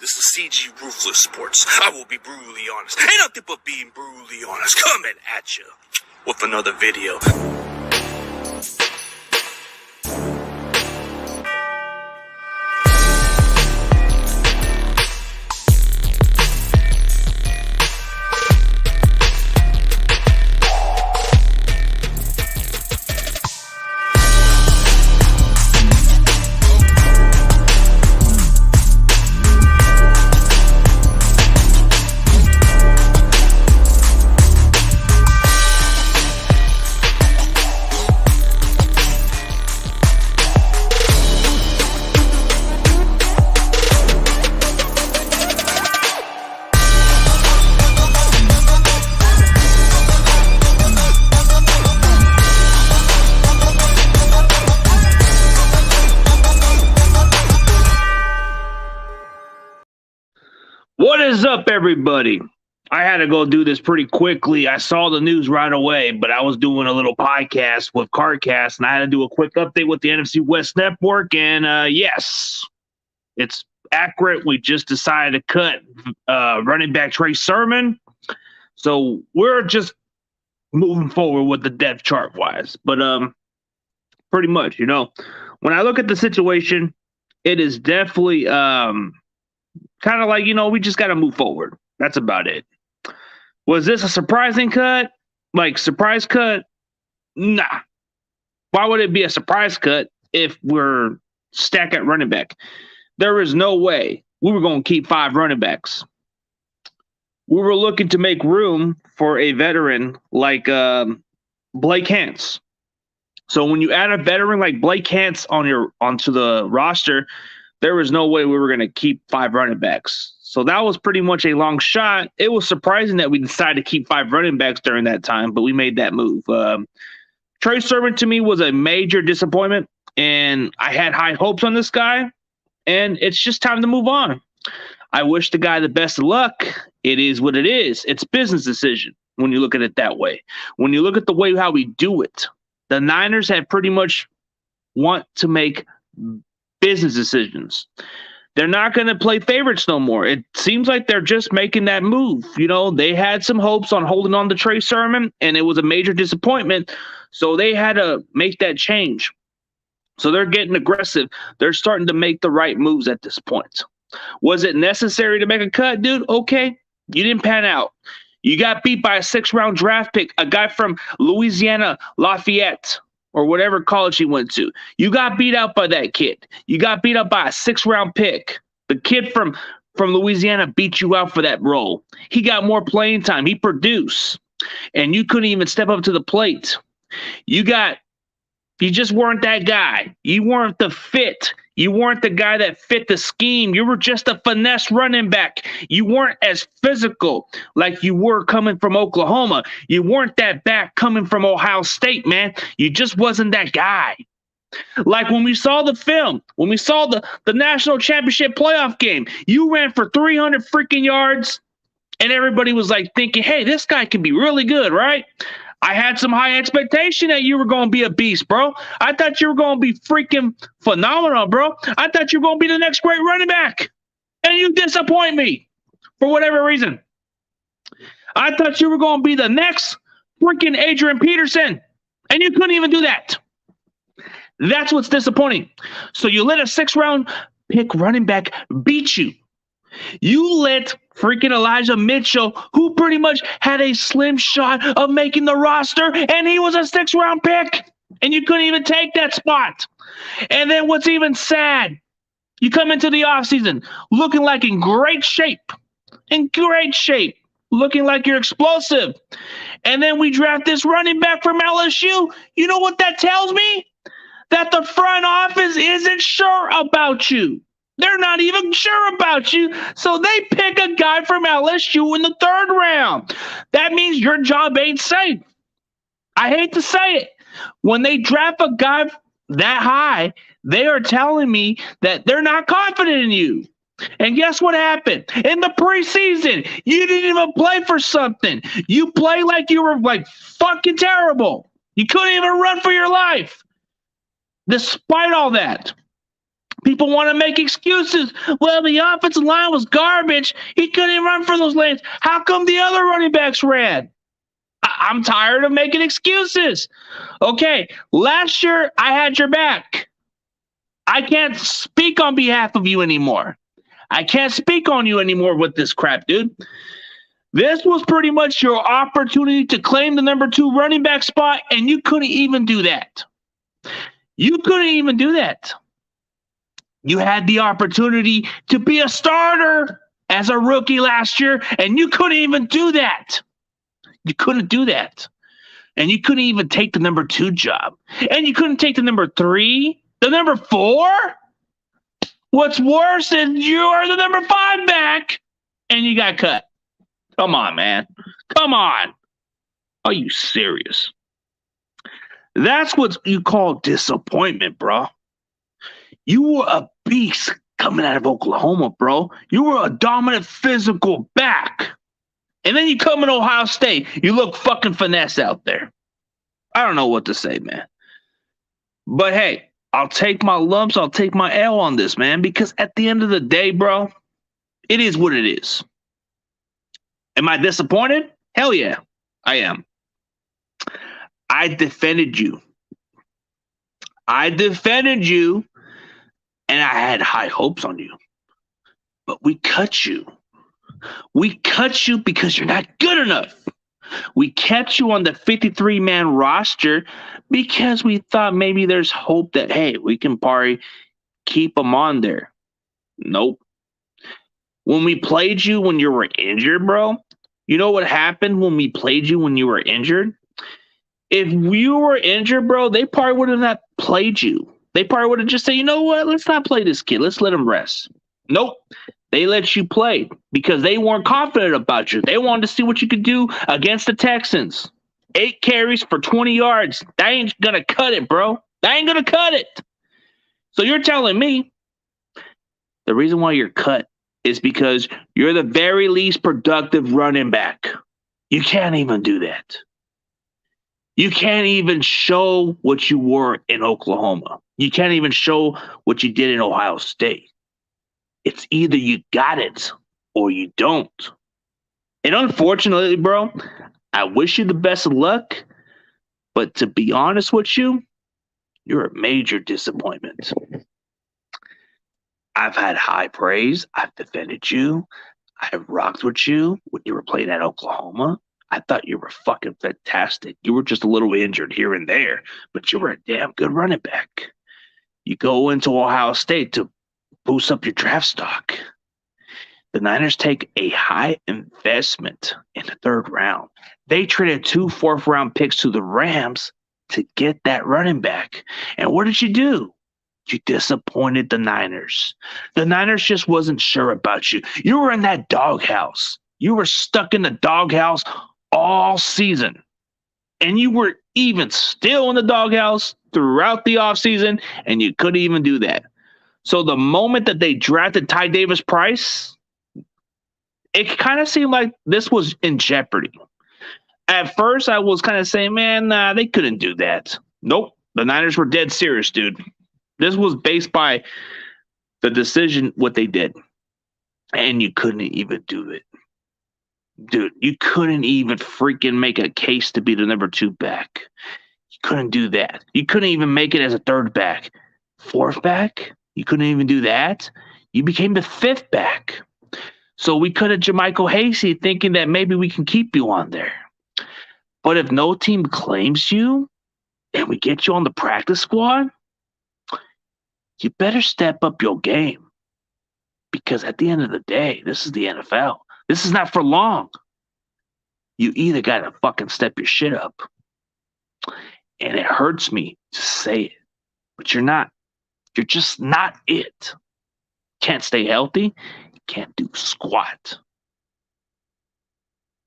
This is CG Ruthless Sports. I will be brutally honest. Ain't nothing but being brutally honest. Coming at you with another video. What is up, everybody? I had to go do this pretty quickly. I saw the news right away, but I was doing a little podcast with CarCast, and I had to do a quick update with the NFC West Network. And yes, it's accurate. We just decided to cut running back Trey Sermon. So we're just moving forward with the depth chart wise. But pretty much, when I look at the situation, it is definitely kind of like, we just got to move forward. That's about it. Was this a surprising cut? Like, surprise cut? Nah. Why would it be a surprise cut if we're stacked at running back? There is no way we were going to keep 5 running backs. We were looking to make room for a veteran like Blake Hance. So when you add a veteran like Blake Hance onto the roster, there was no way we were going to keep 5 running backs. So that was pretty much a long shot. It was surprising that we decided to keep 5 running backs during that time, but we made that move. Trey Sermon to me was a major disappointment, and I had high hopes on this guy, and it's just time to move on. I wish the guy the best of luck. It is what it is. It's a business decision when you look at it that way. When you look at the way how we do it, the Niners have pretty much want to make business decisions. They're not going to play favorites no more. It seems like they're just making that move. They had some hopes on holding on to Trey Sermon, and it was a major disappointment. So they had to make that change. So they're getting aggressive. They're starting to make the right moves at this point. Was it necessary to make a cut, dude? Okay. You didn't pan out. You got beat by a 6th-round draft pick, a guy from Louisiana Lafayette, or whatever college he went to. You got beat out by that kid. You got beat up by a 6th-round pick. The kid from Louisiana beat you out for that role. He got more playing time. He produced. And you couldn't even step up to the plate. You just weren't that guy. You weren't the fit. You weren't the guy that fit the scheme. You were just a finesse running back. You weren't as physical like you were coming from Oklahoma. You weren't that back coming from Ohio State, man. You just wasn't that guy. Like when we saw the film, when we saw the national championship playoff game, you ran for 300 freaking yards, and everybody was like thinking, hey, this guy can be really good, right? I had some high expectation that you were going to be a beast, bro. I thought you were going to be freaking phenomenal, bro. I thought you were going to be the next great running back. And you disappoint me for whatever reason. I thought you were going to be the next freaking Adrian Peterson. And you couldn't even do that. That's what's disappointing. So you let a 6th-round pick running back beat you. You let freaking Elijah Mitchell, who pretty much had a slim shot of making the roster, and he was a 6th-round pick, and you couldn't even take that spot. And then what's even sad, you come into the offseason looking like in great shape, looking like you're explosive. And then we draft this running back from LSU. You know what that tells me? That the front office isn't sure about you. They're not even sure about you, so they pick a guy from LSU in the 3rd round. That means your job ain't safe. I hate to say it. When they draft a guy that high, they are telling me that they're not confident in you. And guess what happened? In the preseason, you didn't even play for something. You play like you were like fucking terrible. You couldn't even run for your life. Despite all that, People want to make excuses. Well, the offensive line was garbage. He couldn't even run for those lanes. How come the other running backs ran? I'm tired of making excuses. Okay, last year I had your back. I can't speak on behalf of you anymore. I can't speak on you anymore with this crap, dude. This was pretty much your opportunity to claim the number 2 running back spot, and you couldn't even do that. You couldn't even do that. You had the opportunity to be a starter as a rookie last year, and you couldn't even do that. You couldn't do that. And you couldn't even take the number 2 job. And you couldn't take the number 3, the number 4. What's worse is you are the number 5 back, and you got cut. Come on, man. Come on. Are you serious? That's what you call disappointment, bro. You were a beast coming out of Oklahoma, bro. You were a dominant physical back. And then you come in Ohio State. You look fucking finesse out there. I don't know what to say, man. But hey, I'll take my lumps. I'll take my L on this, man. Because at the end of the day, bro, it is what it is. Am I disappointed? Hell yeah, I am. I defended you. And I had high hopes on you. But we cut you. We cut you because you're not good enough. We kept you on the 53-man roster because we thought maybe there's hope that, hey, we can probably keep them on there. Nope. When we played you when you were injured, bro, you know what happened when we played you when you were injured? If you were injured, bro, they probably would have not played you. They probably would have just said, you know what? Let's not play this kid. Let's let him rest. Nope. They let you play because they weren't confident about you. They wanted to see what you could do against the Texans. 8 carries for 20 yards. That ain't going to cut it, bro. That ain't going to cut it. So you're telling me the reason why you're cut is because you're the very least productive running back. You can't even do that. You can't even show what you were in Oklahoma. You can't even show what you did in Ohio State. It's either you got it or you don't. And unfortunately, bro, I wish you the best of luck. But to be honest with you, you're a major disappointment. I've had high praise. I've defended you. I've rocked with you when you were playing at Oklahoma. I thought you were fucking fantastic. You were just a little injured here and there, but you were a damn good running back. You go into Ohio State to boost up your draft stock. The Niners take a high investment in the 3rd round. They traded 2 4th-round picks to the Rams to get that running back. And what did you do? You disappointed the Niners. The Niners just wasn't sure about you. You were in that doghouse. You were stuck in the doghouse all season. And you were even still in the doghouse throughout the offseason, and you couldn't even do that. So the moment that they drafted Ty Davis-Price, it kind of seemed like this was in jeopardy. At first, I was kind of saying, man, nah, they couldn't do that. Nope. The Niners were dead serious, dude. This was based by the decision, what they did. And you couldn't even do it. Dude, you couldn't even freaking make a case to be the number 2 back. You couldn't do that. You couldn't even make it as a 3rd back. 4th back? You couldn't even do that. You became the 5th back. So we cut at Jermichael Hasty thinking that maybe we can keep you on there. But if no team claims you and we get you on the practice squad, you better step up your game. Because at the end of the day, this is the NFL. This is not for long. You either got to fucking step your shit up. And it hurts me to say it. But you're not. You're just not it. Can't stay healthy. Can't do squat.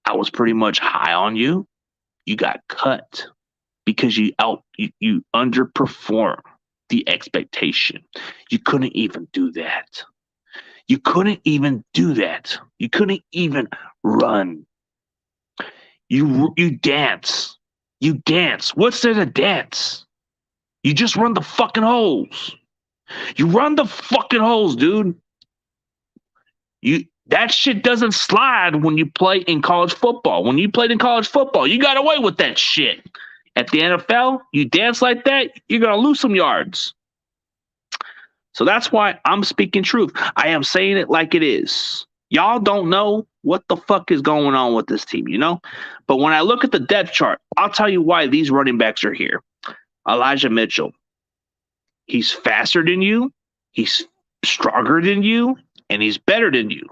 I was pretty much high on you. You got cut because you underperformed the expectation. You couldn't even do that. You couldn't even do that. You couldn't even run. You dance. You dance. What's there to dance? You just run the fucking holes. You run the fucking holes, dude. That shit doesn't slide when you play in college football. When you played in college football, you got away with that shit. At the NFL, you dance like that, you're going to lose some yards. So that's why I'm speaking truth. I am saying it like it is. Y'all don't know what the fuck is going on with this team, you know? But when I look at the depth chart, I'll tell you why these running backs are here. Elijah Mitchell, he's faster than you, he's stronger than you, and he's better than you.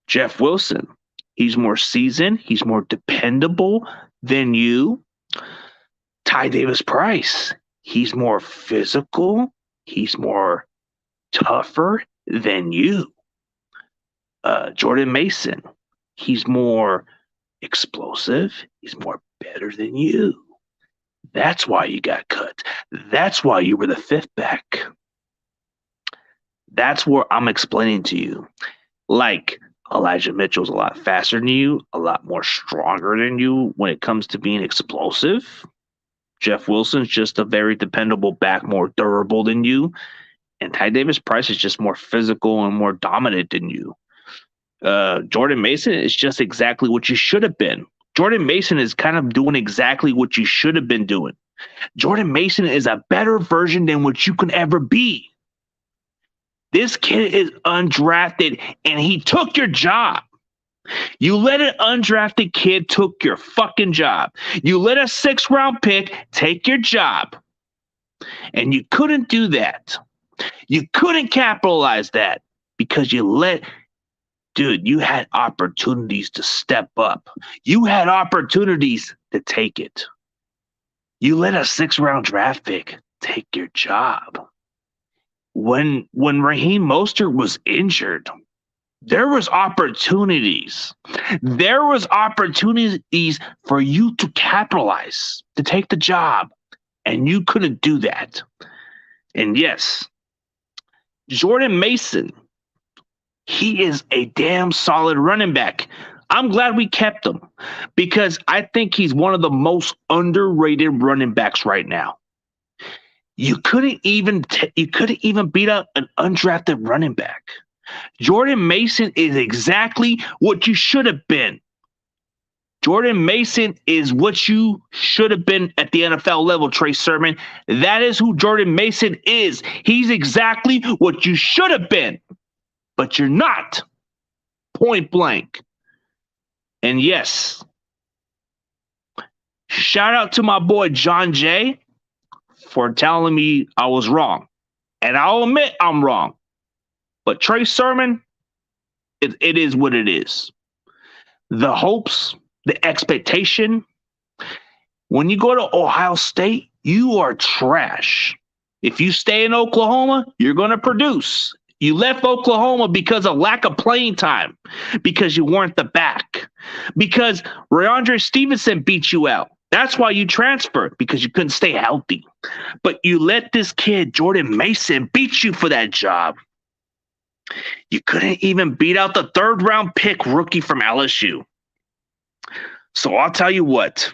Jeff Wilson, he's more seasoned, he's more dependable than you. Ty Davis-Price, he's more physical, he's more tougher than you. Jordan Mason, he's more explosive, he's more better than you. That's why you got cut. That's why you were the fifth back. That's what I'm explaining to you. Like, Elijah Mitchell's a lot faster than you, a lot more stronger than you when it comes to being explosive. Jeff Wilson's just a very dependable back, more durable than you. And Ty Davis-Price is just more physical and more dominant than you. Jordan Mason is just exactly what you should have been. Jordan Mason is kind of doing exactly what you should have been doing. Jordan Mason is a better version than what you can ever be. This kid is undrafted, and he took your job. You let an undrafted kid took your fucking job. You let a 6th-round pick take your job. And you couldn't do that. You couldn't capitalize that because dude, you had opportunities to step up. You had opportunities to take it. You let a 6th-round draft pick take your job. When Raheem Mostert was injured, there was opportunities. There was opportunities for you to capitalize, to take the job, and you couldn't do that. And yes, Jordan Mason, he is a damn solid running back. I'm glad we kept him because I think he's one of the most underrated running backs right now. You couldn't even beat out an undrafted running back. Jordan Mason is exactly what you should have been. Jordan Mason is what you should have been at the NFL level, Trey Sermon. That is who Jordan Mason is. He's exactly what you should have been, but you're not. Point blank. And yes, shout out to my boy John Jay for telling me I was wrong. And I'll admit I'm wrong. But Trey Sermon, it is what it is. The hopes, the expectation. When you go to Ohio State, you are trash. If you stay in Oklahoma, you're going to produce. You left Oklahoma because of lack of playing time, because you weren't the back, because Rayondre Stevenson beat you out. That's why you transferred, because you couldn't stay healthy. But you let this kid, Jordan Mason, beat you for that job. You couldn't even beat out the 3rd-round pick rookie from LSU. So I'll tell you what.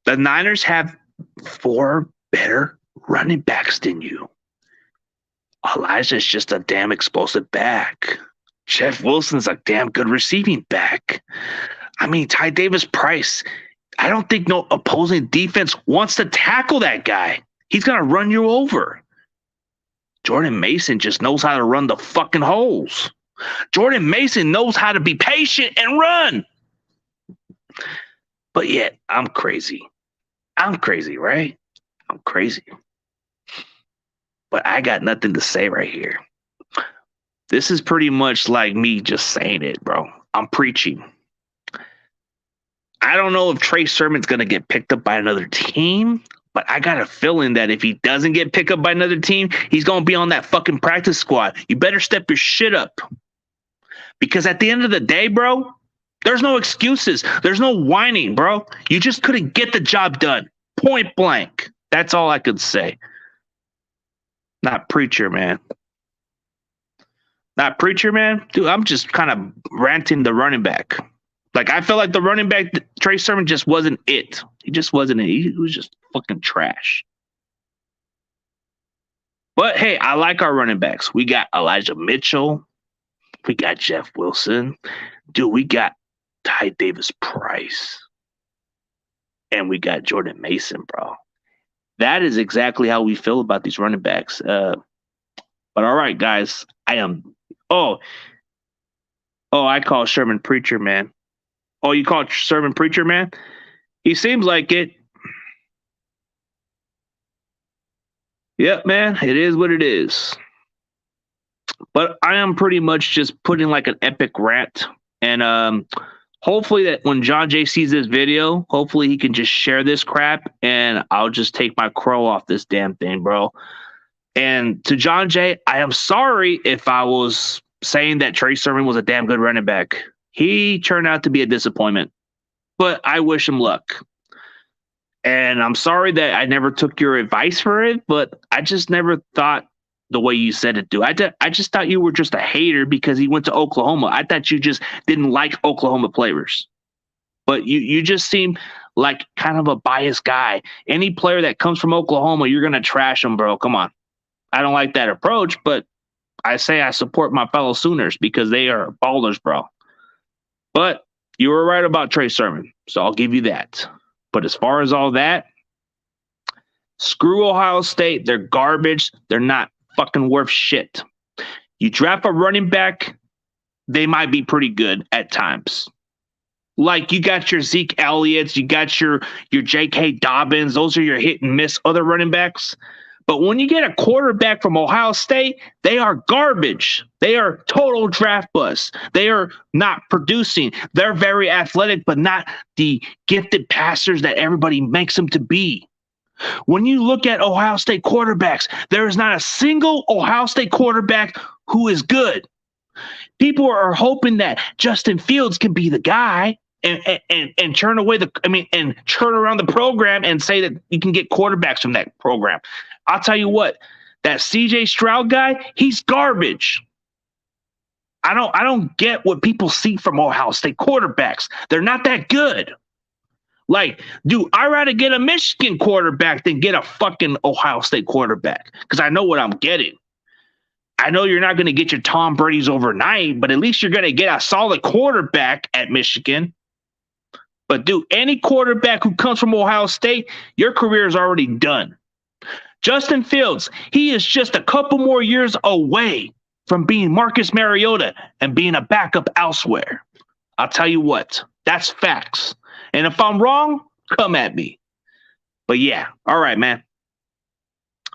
The Niners have 4 better running backs than you. Elijah's just a damn explosive back. Jeff Wilson's a damn good receiving back. I mean, Ty Davis-Price, I don't think no opposing defense wants to tackle that guy. He's going to run you over. Jordan Mason just knows how to run the fucking holes. Jordan Mason knows how to be patient and run. But yet, I'm crazy. I'm crazy, right? I'm crazy. But I got nothing to say right here. This is pretty much like me just saying it, bro. I'm preaching. I don't know if Trey Sermon's going to get picked up by another team, but I got a feeling that if he doesn't get picked up by another team, he's going to be on that fucking practice squad. You better step your shit up. Because at the end of the day, bro, there's no excuses. There's no whining, bro. You just couldn't get the job done. Point blank. That's all I could say. Not preacher, man. Not preacher, man. Dude, I'm just kind of ranting the running back. Like, I felt like the running back, Trey Sermon, just wasn't it. He just wasn't it. He was just fucking trash. But hey, I like our running backs. We got Elijah Mitchell. We got Jeff Wilson. Dude, we got Ty Davis Price. And we got Jordan Mason, bro. That is exactly how we feel about these running backs. But all right, guys. I call Sherman Preacher Man. Oh, you call Sherman Preacher Man? He seems like it. Yep, man. It is what it is. But I am pretty much just putting like an epic rant. And hopefully that when John Jay sees this video, hopefully he can just share this crap and I'll just take my crow off this damn thing, bro. And to John Jay, I am sorry if I was saying that Trey Sermon was a damn good running back. He turned out to be a disappointment, but I wish him luck. And I'm sorry that I never took your advice for it, but I just never thought the way you said it, dude. I just thought you were just a hater because he went to Oklahoma. I thought you just didn't like Oklahoma players. But you just seem like kind of a biased guy. Any player that comes from Oklahoma, you're going to trash them, bro. Come on. I don't like that approach, but I say I support my fellow Sooners because they are ballers, bro. But you were right about Trey Sermon, so I'll give you that. But as far as all that, screw Ohio State. They're garbage. They're not fucking worth shit. You draft a running back, they might be pretty good at times. Like you got your Zeke Elliott's, you got your J.K. Dobbins. Those are your hit and miss other running backs. But when you get a quarterback from Ohio State, they are garbage. They are total draft bust. They are not producing. They're very athletic, but not the gifted passers that everybody makes them to be. When you look at Ohio State quarterbacks, there is not a single Ohio State quarterback who is good. People are hoping that Justin Fields can be the guy and turn away and turn around the program and say that you can get quarterbacks from that program. I'll tell you what, that CJ Stroud guy, he's garbage. I don't get what people see from Ohio State quarterbacks. They're not that good. Like, dude, I'd rather get a Michigan quarterback than get a fucking Ohio State quarterback because I know what I'm getting. I know you're not going to get your Tom Brady's overnight, but at least you're going to get a solid quarterback at Michigan. But, dude, any quarterback who comes from Ohio State, your career is already done. Justin Fields, he is just a couple more years away from being Marcus Mariota and being a backup elsewhere. I'll tell you what, that's facts. And if I'm wrong, come at me. But yeah, all right, man.